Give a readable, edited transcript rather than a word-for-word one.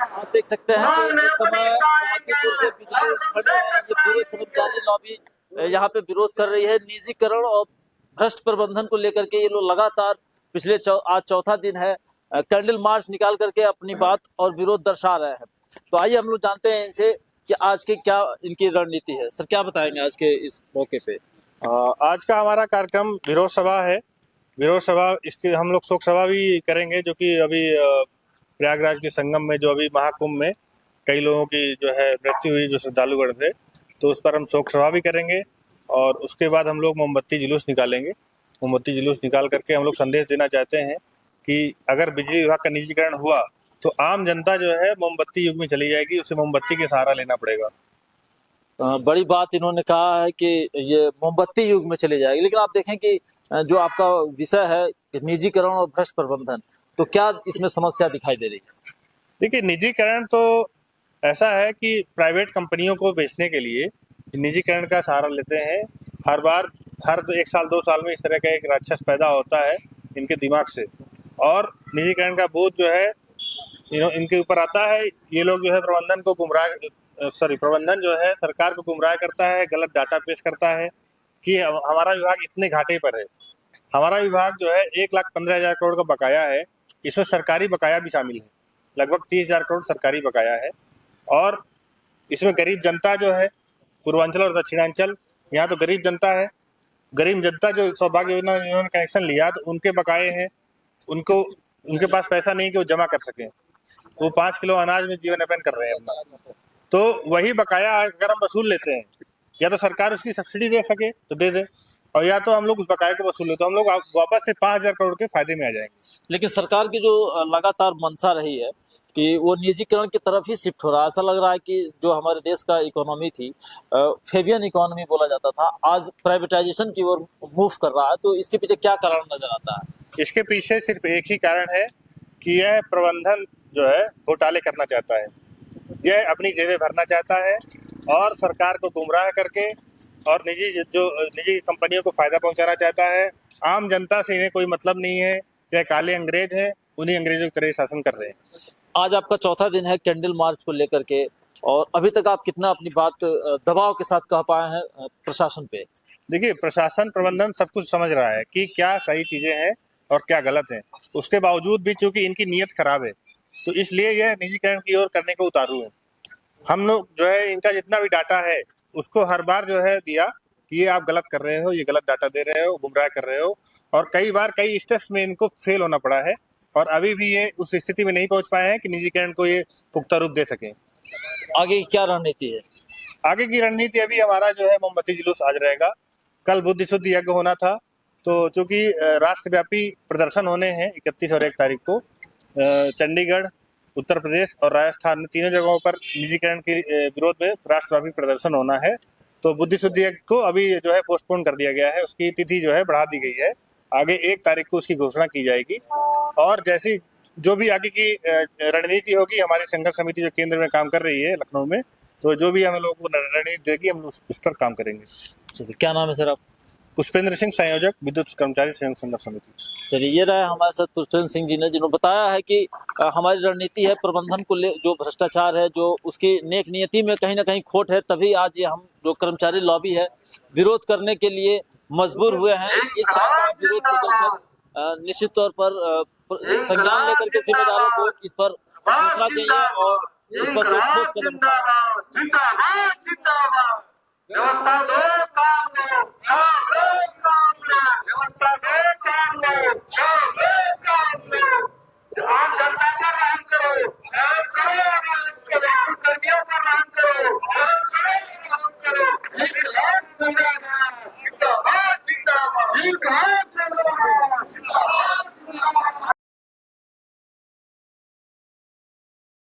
आप देख सकते हैं कि इस समय समस्तीपुर के बिजली खंड में ये पूरे कर्मचारी लॉबी यहाँ पे विरोध कर रही है। निजीकरण और भ्रष्ट प्रबंधन को लेकर के ये लोग लगातार पिछले आज चौथा दिन है कैंडल मार्च निकाल करके अपनी बात और विरोध दर्शा रहे हैं। तो आइए हम लोग जानते हैं इनसे कि आज के क्या इनकी रणनीति है। सर क्या बताएंगे आज के इस मौके पे? आज का हमारा कार्यक्रम विरोध सभा है। विरोध सभा, इसके हम लोग शोक सभा भी करेंगे, जो कि अभी प्रयागराज के संगम में जो अभी महाकुंभ में कई लोगों की जो है मृत्यु हुई, जो श्रद्धालुगण थे, तो उस पर हम शोक सभा भी करेंगे। और उसके बाद हम लोग मोमबत्ती जुलूस निकालेंगे। मोमबत्ती जुलूस निकाल करके हम लोग संदेश देना चाहते हैं कि अगर बिजली विभाग का निजीकरण हुआ तो आम जनता जो है मोमबत्ती युग में चली जाएगी, उसे मोमबत्ती के सहारा लेना पड़ेगा। बड़ी बात इन्होंने कहा है कि ये मोमबत्ती युग में चली जाएगी। लेकिन आप देखें कि जो आपका विषय है कि निजीकरण और भ्रष्ट प्रबंधन, तो क्या इसमें समस्या दिखाई दे रही है? देखिए, निजीकरण तो ऐसा है कि प्राइवेट कंपनियों को बेचने के लिए निजीकरण का सहारा लेते हैं। हर बार, हर 1 साल 2 साल में इस तरह का एक राक्षस पैदा होता है इनके दिमाग से, और निजीकरण का बोझ जो है इनके ऊपर आता है। ये लोग जो है प्रबंधन जो है सरकार को गुमराह करता है, गलत डाटा पेश करता है कि हमारा विभाग इतने घाटे पर है। हमारा विभाग जो है 1,15,000 करोड़ का बकाया है। इसमें सरकारी बकाया भी शामिल है, लगभग 30,000 करोड़ सरकारी बकाया है। और इसमें गरीब जनता जो है, पूर्वांचल और दक्षिणांचल, यहाँ तो गरीब जनता है। गरीब जनता जो सौभाग्य योजना इन्होंने कनेक्शन लिया तो उनके बकाये हैं, उनके पास पैसा नहीं कि वो जमा कर सकें। वो 5 किलो अनाज में जीवन यापन कर रहे हैं अपना। तो वही बकाया अगर हम वसूल लेते हैं, या तो सरकार उसकी सब्सिडी दे सके तो दे दे, और या तो हम लोग उस बकाये को वसूल ले, तो हम लोग वापस से 5,000 करोड़ के फायदे में आ जाएंगे। लेकिन सरकार की जो लगातार मंशा रही है कि वो निजीकरण की तरफ ही शिफ्ट हो रहा है। ऐसा लग रहा है कि जो हमारे देश का इकोनॉमी थी, फेबियन इकोनॉमी बोला जाता था, आज प्राइवेटाइजेशन की ओर मूव कर रहा है। तो इसके पीछे क्या कारण नजर आता है? इसके पीछे सिर्फ एक ही कारण है कि यह प्रबंधन जो है घोटाले करना चाहता है। यह अपनी जेबें भरना चाहता है और सरकार को गुमराह करके और निजी कंपनियों को फायदा पहुंचाना चाहता है। आम जनता से इन्हें कोई मतलब नहीं है। यह काले अंग्रेज हैं, उन्हीं अंग्रेजों की तरह शासन कर रहे हैं। आज आपका चौथा दिन है कैंडल मार्च को लेकर के, और अभी तक आप कितना अपनी बात दबाव के साथ कह पाए हैं प्रशासन पे? देखिए, प्रशासन प्रबंधन सब कुछ समझ रहा है कि क्या सही चीजें हैं और क्या गलत है। उसके बावजूद भी चूंकि इनकी नीयत खराब है, तो इसलिए यह निजीकरण की ओर करने को उतारू है। हम लोग जो है इनका जितना भी डाटा है उसको हर बार जो है दिया कि ये आप गलत कर रहे हो, ये गलत डाटा दे रहे हो, गुमराह कर रहे हो, और कई बार कई स्टेप्स में इनको फेल होना पड़ा है, और अभी भी ये उस स्थिति में नहीं पहुंच पाए हैं कि निजीकरण को ये पुख्ता रूप दे सकें। आगे की क्या रणनीति है? आगे की रणनीति अभी हमारा जो है मोमबत्ती जुलूस आज रहेगा। कल बुद्धि शुद्ध यज्ञ होना था, तो चूंकि राष्ट्रव्यापी प्रदर्शन होने हैं 31 और 1 तारीख को, चंडीगढ़, उत्तर प्रदेश और राजस्थान में तीनों जगहों पर निजीकरण के विरोध में राष्ट्रव्यापी प्रदर्शन होना है। तो बुद्धि शुद्ध यज्ञ को अभी जो है पोस्टपोन कर दिया गया है, उसकी तिथि जो है बढ़ा दी गई है। आगे 1 तारीख को उसकी घोषणा की जाएगी, और जैसी जो भी आगे की रणनीति होगी, हमारी संघर्ष समिति जो केंद्र में काम कर रही है लखनऊ में, तो जो भी हम लोगों को रणनीति देगी हम उस पर काम करेंगे। चलिए, क्या नाम है सर आप? पुष्पेंद्र सिंह, संयोजक, विद्युत कर्मचारी संयुक्त संघर्ष समिति। चलिए, ये रहे हमारे साथ पुष्पेंद्र सिंह जी ने, जिन्होंने बताया है कि हमारी रणनीति है प्रबंधन को ले, जो भ्रष्टाचार है, जो उसकी नेक नियति में कहीं ना कहीं खोट है, तभी आज ये हम जो कर्मचारी लॉबी है विरोध करने के लिए मजबूर हुए हैं। इस तरह का विरोध प्रदर्शन निश्चित तौर पर संज्ञान लेकर के जिम्मेदारों को इस पर सोचना चाहिए और इस पर कोई ठोस कदम उठाना। व्यवस्था दो, काम दो, व्यवस्था दो, काम दो, आम जनता पर रहम करो, कर्मियों पर रहम करो, जिंदाबाद, जिंदाबाद, जिंदाबाद।